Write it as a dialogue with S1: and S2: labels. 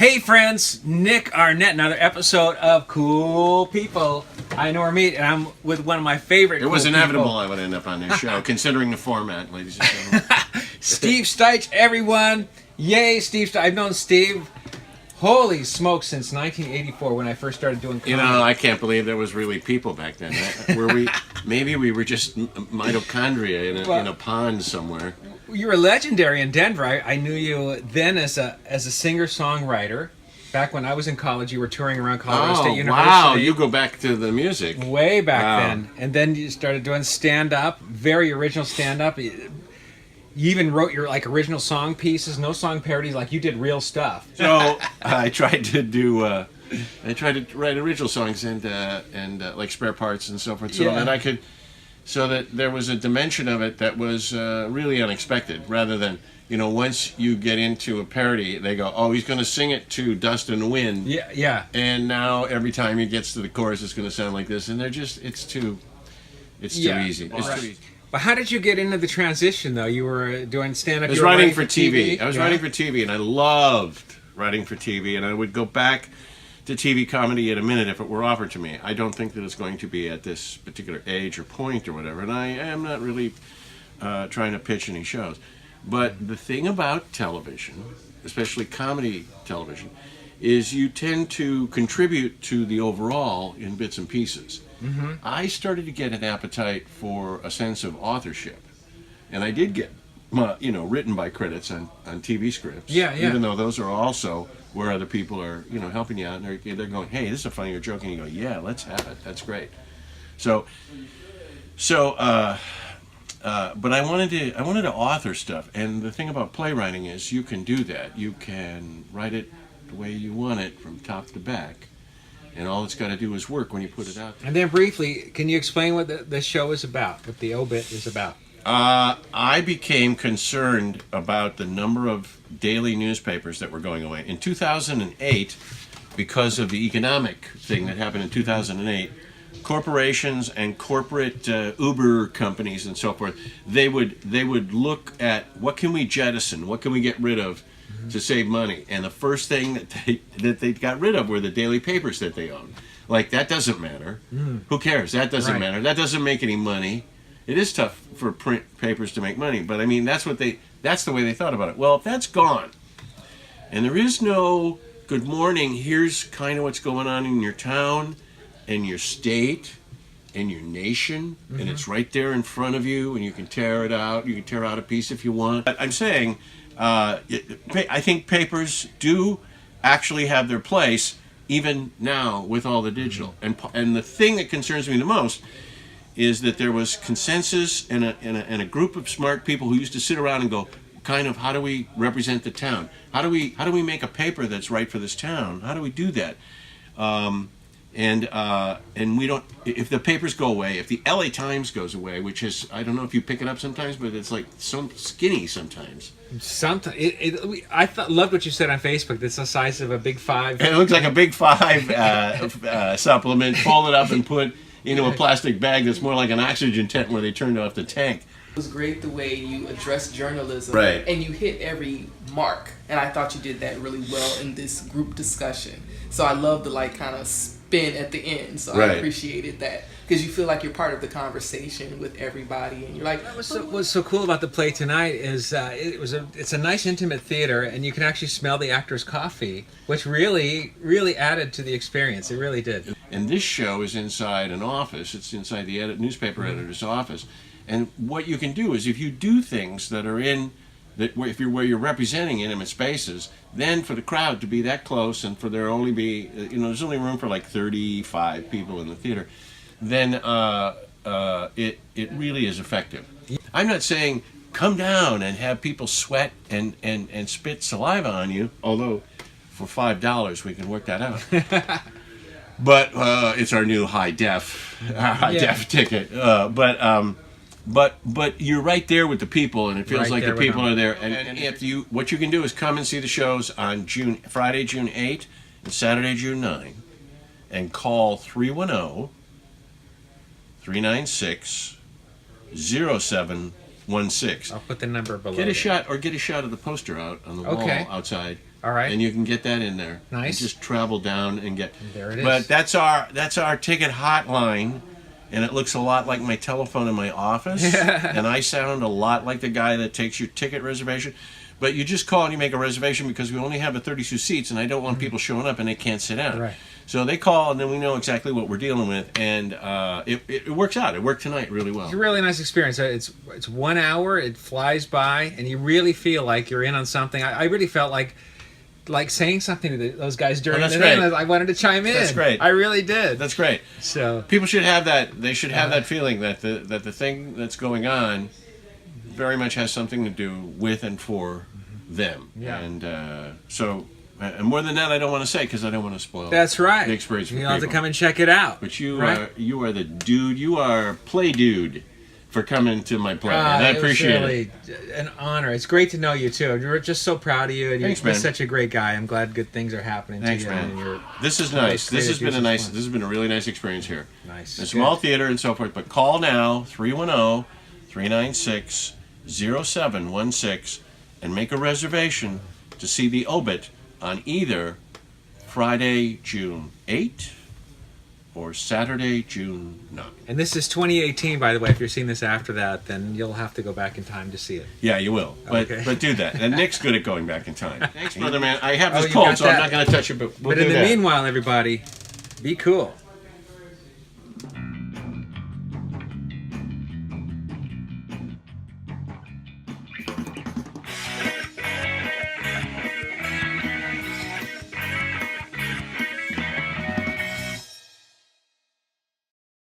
S1: Hey friends, Nick Arnette, another episode of Cool People I Know or Meet, and I'm with one of my favorite
S2: It was
S1: cool
S2: inevitable
S1: people.
S2: I would end up on this show, considering the format, ladies and gentlemen.
S1: Steve Stajich, everyone. Yay, Steve Stajich. I've known Steve, holy smokes, since 1984 when I first started doing comedy.
S2: You know, I can't believe there was really people back then. Maybe we were just mitochondria in a pond somewhere.
S1: You were legendary in Denver. I knew you then as a singer-songwriter. Back when I was in college, you were touring around Colorado State University.
S2: Wow, you go back to the music.
S1: Way back then. And then you started doing stand-up, very original stand-up. You even wrote your original song pieces, no song parodies, like you did real stuff.
S2: So I tried to write original songs and like spare parts and so forth, so that there was a dimension of it that was really unexpected, rather than, once you get into a parody, they go, oh, he's going to sing it to Dust and Wind.
S1: Yeah.
S2: And now every time he gets to the chorus, it's going to sound like this. And it's too easy. It's too easy.
S1: But how did you get into the transition, though? You were doing stand-up.
S2: I was writing for TV. I was writing for TV, and I loved writing for TV. And I would go back to TV comedy in a minute if it were offered to me. I don't think that it's going to be at this particular age or point or whatever. And I am not really trying to pitch any shows. But the thing about television, especially comedy television, is you tend to contribute to the overall in bits and pieces. Mm-hmm. I started to get an appetite for a sense of authorship. And I did get, written by credits on TV scripts.
S1: Yeah.
S2: Even though those are also where other people are, helping you out. And they're going, hey, this is a funnier joke. And you go, yeah, let's have it. That's great. But I wanted to author stuff, and the thing about playwriting is you can do that. You can write it the way you want it from top to back, and all it's got to do is work when you put it out there.
S1: And then briefly, can you explain what the show is about, what the Obit is about?
S2: I became concerned about the number of daily newspapers that were going away. In 2008, because of the economic thing that happened in 2008, corporations and corporate Uber companies and so forth, they would look at what can we jettison, what can we get rid of to save money, and the first thing that they got rid of were the daily papers that they owned. Like, that doesn't matter. Who cares? That doesn't matter. That doesn't make any money. It is tough for print papers to make money, but I mean that's the way they thought about it. Well, if that's gone, and there is no good morning, here's kind of what's going on in your town, and your state, and your nation, and it's right there in front of you, and you can tear it out. You can tear out a piece if you want. But I'm saying, I think papers do actually have their place, even now with all the digital. And the thing that concerns me the most is that there was consensus and a group of smart people who used to sit around and go, kind of, how do we represent the town? How do we make a paper that's right for this town? How do we do that? And we don't. If the papers go away, if the LA Times goes away, which is, I don't know if you pick it up sometimes, but it's like so skinny sometimes.
S1: Sometimes loved what you said on Facebook. It's the size of a Big Five.
S2: And it looks like a Big Five supplement. Fold it up and put into a plastic bag that's more like an oxygen tent where they turned off the tank.
S3: It was great the way you addressed journalism,
S2: right,
S3: and you hit every mark. And I thought you did that really well in this group discussion. So I love the kind of spin at the end. So I appreciated that, because you feel like you're part of the conversation with everybody, and you're like.
S1: What's so cool about the play tonight is it's a nice intimate theater, and you can actually smell the actor's coffee, which really added to the experience. It really did.
S2: And this show is inside an office. It's inside the newspaper editor's office. And what you can do is, if you do things that are where you're representing intimate spaces, then for the crowd to be that close, and for there only be, there's only room for like 35 people in the theater, then it really is effective. I'm not saying come down and have people sweat and spit saliva on you, although for $5 we can work that out. But it's our new high def ticket. But you're right there with the people, and it feels like the people are there. And what you can do is come and see the shows on Friday, June 8, and Saturday, June 9, and call 310-396-0716.
S1: I'll put the number below.
S2: Get a shot of the poster out on the wall outside.
S1: All right.
S2: And you can get that in there.
S1: Nice.
S2: And just travel down and get.
S1: And there it is.
S2: But that's our ticket hotline, and it looks a lot like my telephone in my office. And I sound a lot like the guy that takes your ticket reservation. But you just call and you make a reservation because we only have 32 seats, and I don't want people showing up and they can't sit down.
S1: Right.
S2: So they call, and then we know exactly what we're dealing with, and it works out. It worked tonight really well.
S1: It's a really nice experience. It's 1 hour. It flies by, and you really feel like you're in on something. I really felt like saying something to those guys during the day. I wanted to chime in.
S2: That's great.
S1: I really did.
S2: That's great.
S1: So
S2: people should have that. They should have that feeling that the thing that's going on very much has something to do with and for them.
S1: Yeah.
S2: And so. And more than that, I don't want to say because I don't want to spoil.
S1: That's right.
S2: The experience for
S1: You'll have to
S2: people.
S1: come and check it out.
S2: But you
S1: right?
S2: you are the dude. You are play dude for coming to my play, and I appreciate it.
S1: It was really an honor. It's great to know you too. We're just so proud of you, and
S2: Thanks,
S1: you're
S2: man.
S1: such a great guy. I'm glad good things are happening
S2: Thanks,
S1: to you.
S2: man.
S1: And you're
S2: This is nice. This has been a nice.
S1: fun.
S2: This has been a really nice experience here.
S1: Nice.
S2: A small theater and so forth. But call now 310-396-0716 and make a reservation to see the Obit on either Friday, June 8 or Saturday, June 9.
S1: And this is 2018, by the way. If you're seeing this after that, then you'll have to go back in time to see it.
S2: Yeah, you will. But
S1: Okay.
S2: but do that. And Nick's good at going back in time. Thanks, brother man. I have
S1: Oh,
S2: this
S1: you
S2: cold,
S1: got
S2: so I'm
S1: that.
S2: not going to touch it. But we'll
S1: But
S2: do
S1: in the
S2: that.
S1: meanwhile, everybody, be cool.